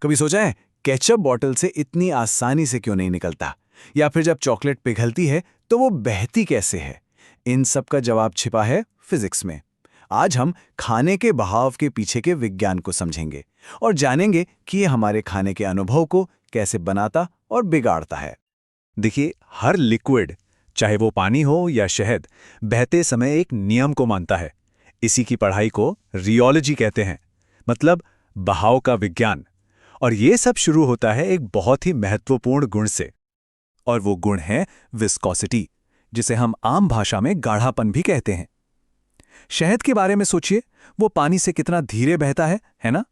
कभी सोचा है केचप बॉटल से इतनी आसानी से क्यों नहीं निकलता? या फिर जब चॉकलेट पिघलती है तो वो बहती कैसे है? इन सब का जवाब छिपा है फिजिक्स में। आज हम खाने के बहाव के पीछे के विज्ञान को समझेंगे और जानेंगे कि ये हमारे खाने के अनुभव को कैसे बनाता और बिगाड़ता है। देखिए, हर लिक्विड, चाहे वो पानी हो या शहद, बहते समय एक नियम को मानता है। इसी की पढ़ाई को रियोलॉजी कहते हैं, मतलब बहाव का विज्ञान। और ये सब शुरू होता है एक बहुत ही महत्वपूर्ण गुण से, और वो गुण है विस्कोसिटी, जिसे हम आम भाषा में गाढ़ापन भी कहते हैं। शहद के बारे में सोचिए, वो पानी से कितना धीरे बहता है ना?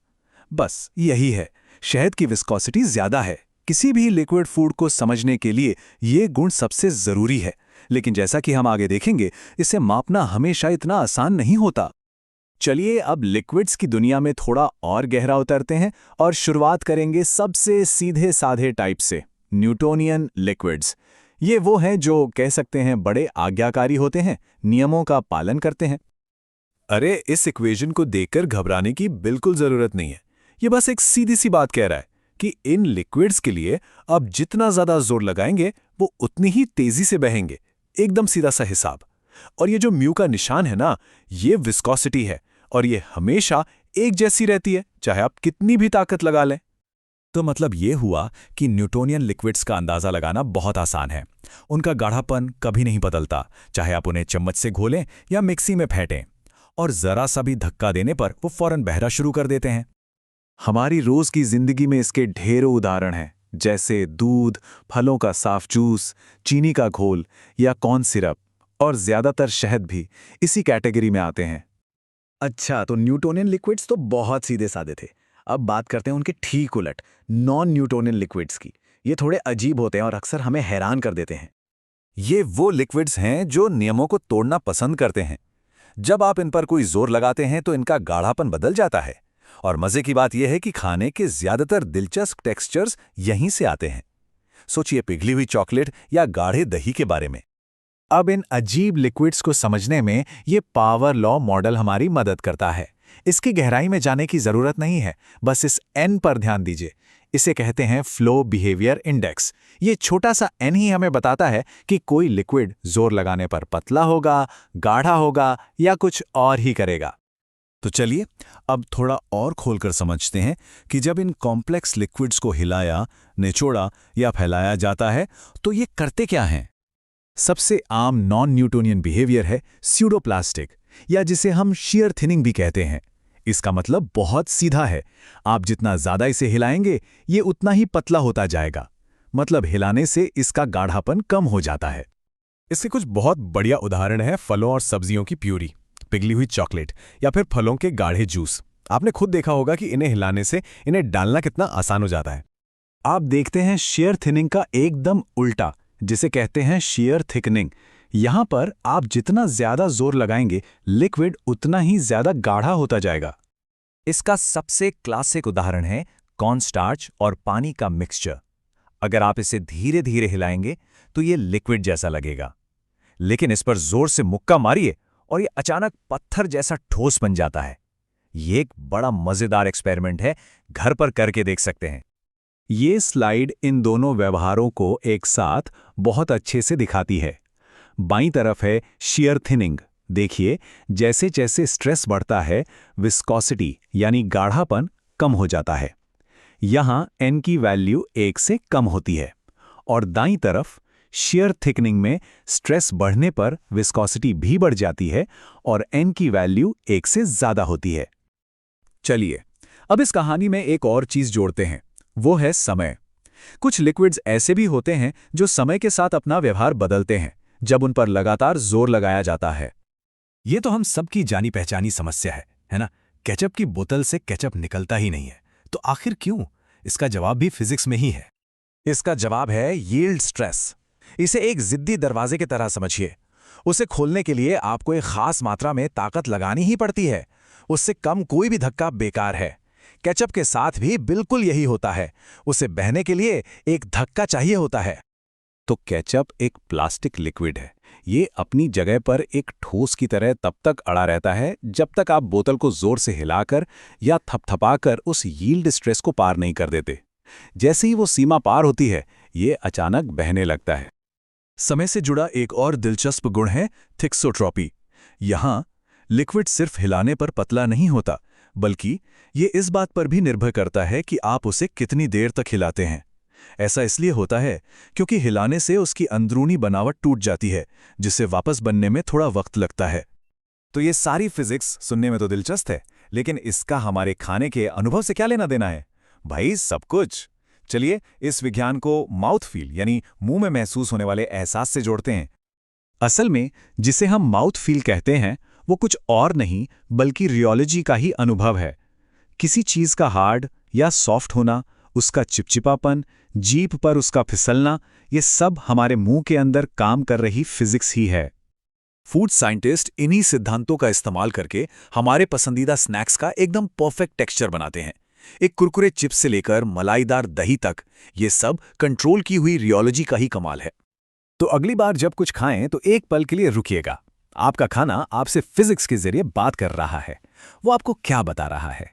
बस यही है, शहद की विस्कोसिटी ज्यादा है। किसी भी लिक्विड फूड को समझने के लिए ये गुण सबसे जरूरी है, लेकिन जैसा कि हम आगे देखेंगे, इसे मापना हमेशा इतना आसान नहीं होता। चलिए अब लिक्विड्स की दुनिया में थोड़ा और गहरा उतरते हैं और शुरुआत करेंगे सबसे सीधे साधे टाइप से, न्यूटोनियन लिक्विड्स। ये वो हैं जो कह सकते हैं बड़े आज्ञाकारी होते हैं, नियमों का पालन करते हैं। अरे, इस इक्वेशन को देखकर घबराने की बिल्कुल जरूरत नहीं है। ये बस एक सीधी सी बात कह रहा है कि इन लिक्विड्स के लिए आप जितना ज्यादा जोर लगाएंगे वो उतनी ही तेजी से बहेंगे। एकदम सीधा सा हिसाब। और ये जो म्यू का निशान है ना, ये विस्कोसिटी है, और ये हमेशा एक जैसी रहती है, चाहे आप कितनी भी ताकत लगा लें। तो मतलब ये हुआ कि न्यूटोनियन लिक्विड्स का अंदाजा लगाना बहुत आसान है। उनका गाढ़ापन कभी नहीं बदलता, चाहे आप उन्हें चम्मच से घोलें या मिक्सी में फेंटें। और जरा सा भी धक्का देने पर वो फौरन बहना शुरू कर देते हैं। हमारी रोज की जिंदगी में इसके ढेरों उदाहरण हैं, जैसे दूध, फलों का साफ जूस, चीनी का घोल या कॉर्न सिरप, और ज्यादातर शहद भी इसी कैटेगरी में आते हैं। अच्छा, तो न्यूटोनियन लिक्विड्स तो बहुत सीधे साधे थे। अब बात करते हैं उनके ठीक उलट, नॉन न्यूटोनियन लिक्विड्स की। ये थोड़े अजीब होते हैं और अक्सर हमें हैरान कर देते हैं। ये वो लिक्विड्स हैं जो नियमों को तोड़ना पसंद करते हैं। जब आप इन पर कोई जोर लगाते हैं तो इनका गाढ़ापन बदल जाता है। और मजे की बात यह है कि खाने के ज्यादातर दिलचस्प टेक्सचर्स यहीं से आते हैं। सोचिए पिघली हुई चॉकलेट या गाढ़े दही के बारे में। अब इन अजीब लिक्विड्स को समझने में ये पावर लॉ मॉडल हमारी मदद करता है। इसकी गहराई में जाने की जरूरत नहीं है, बस इस एन पर ध्यान दीजिए। इसे कहते हैं फ्लो बिहेवियर इंडेक्स। ये छोटा सा एन ही हमें बताता है कि कोई लिक्विड जोर लगाने पर पतला होगा, गाढ़ा होगा या कुछ और ही करेगा। तो चलिए अब थोड़ा और खोलकर समझते हैं कि जब इन कॉम्प्लेक्स लिक्विड्स को हिलाया, निचोड़ा या फैलाया जाता है तो ये करते क्या हैं। सबसे आम नॉन न्यूटोनियन बिहेवियर है स्यूडोप्लास्टिक, या जिसे हम शियर थिनिंग भी कहते हैं। इसका मतलब बहुत सीधा है, आप जितना ज्यादा इसे हिलाएंगे ये उतना ही पतला होता जाएगा। मतलब हिलाने से इसका गाढ़ापन कम हो जाता है। इसके कुछ बहुत बढ़िया उदाहरण है फलों और सब्जियों की प्यूरी, पिघली हुई चॉकलेट या फिर फलों के गाढ़े जूस। आपने खुद देखा होगा कि इन्हें हिलाने से इन्हें डालना कितना आसान हो जाता है। आप देखते हैं शियर थिनिंग का एकदम उल्टा, जिसे कहते हैं शियर थिकनिंग। यहां पर आप जितना ज्यादा जोर लगाएंगे लिक्विड उतना ही ज्यादा गाढ़ा होता जाएगा। इसका सबसे क्लासिक उदाहरण है कॉर्नस्टार्च और पानी का मिक्सचर। अगर आप इसे धीरे धीरे हिलाएंगे तो ये लिक्विड जैसा लगेगा, लेकिन इस पर जोर से मुक्का मारिए और ये अचानक पत्थर जैसा ठोस बन जाता है। ये एक बड़ा मजेदार एक्सपेरिमेंट है, घर पर करके देख सकते हैं। ये स्लाइड इन दोनों व्यवहारों को एक साथ बहुत अच्छे से दिखाती है। बाईं तरफ है शियर थिनिंग। देखिए, जैसे जैसे स्ट्रेस बढ़ता है विस्कोसिटी यानी गाढ़ापन कम हो जाता है। यहां एन की वैल्यू 1 से कम होती है। और दाईं तरफ शियर थिकनिंग में स्ट्रेस बढ़ने पर विस्कोसिटी भी बढ़ जाती है और एन की वैल्यू 1 से ज्यादा होती है। चलिए अब इस कहानी में एक और चीज जोड़ते हैं, वो है समय। कुछ लिक्विड्स ऐसे भी होते हैं जो समय के साथ अपना व्यवहार बदलते हैं जब उन पर लगातार जोर लगाया जाता है। ये तो हम सबकी जानी पहचानी समस्या है ना? केचप की बोतल से केचप निकलता ही नहीं है, तो आखिर क्यों? इसका जवाब भी फिजिक्स में ही है। इसका जवाब है यील्ड स्ट्रेस। इसे एक जिद्दी दरवाजे की तरह समझिए। उसे खोलने के लिए आपको एक खास मात्रा में ताकत लगानी ही पड़ती है। उससे कम कोई भी धक्का बेकार है। केचप के साथ भी बिल्कुल यही होता है। उसे बहने के लिए एक धक्का चाहिए होता है। तो केचप एक प्लास्टिक लिक्विड है। ये अपनी जगह पर एक ठोस की तरह तब तक अड़ा रहता है जब तक आप बोतल को जोर से हिलाकर या थपथपाकर उस यील्ड स्ट्रेस को पार नहीं कर देते। जैसे ही वो सीमा पार होती है, ये अचानक बहने लगता है। समय से जुड़ा एक और दिलचस्प गुण है थिक्सोट्रॉपी। यहाँ लिक्विड सिर्फ हिलाने पर पतला नहीं होता, बल्कि ये इस बात पर भी निर्भर करता है कि आप उसे कितनी देर तक हिलाते हैं। ऐसा इसलिए होता है क्योंकि हिलाने से उसकी अंदरूनी बनावट टूट जाती है, जिससे वापस बनने में थोड़ा वक्त लगता है। तो ये सारी फिजिक्स सुनने में तो दिलचस्प है, लेकिन इसका हमारे खाने के अनुभव से क्या लेना देना है? भाई सब कुछ। चलिए इस विज्ञान को माउथ फील यानी मुंह में महसूस होने वाले एहसास से जोड़ते हैं। असल में जिसे हम माउथ फील कहते हैं, वो कुछ और नहीं बल्कि रियोलॉजी का ही अनुभव है। किसी चीज का हार्ड या सॉफ्ट होना, उसका चिपचिपापन, जीभ पर उसका फिसलना, ये सब हमारे मुंह के अंदर काम कर रही फिजिक्स ही है। फूड साइंटिस्ट इन्हीं सिद्धांतों का इस्तेमाल करके हमारे पसंदीदा स्नैक्स का एकदम परफेक्ट टेक्सचर बनाते हैं। एक कुरकुरे चिप्स से लेकर मलाईदार दही तक, ये सब कंट्रोल की हुई रियोलॉजी का ही कमाल है। तो अगली बार जब कुछ खाएं तो एक पल के लिए रुकिएगा। आपका खाना आपसे फिजिक्स के जरिए बात कर रहा है। वो आपको क्या बता रहा है?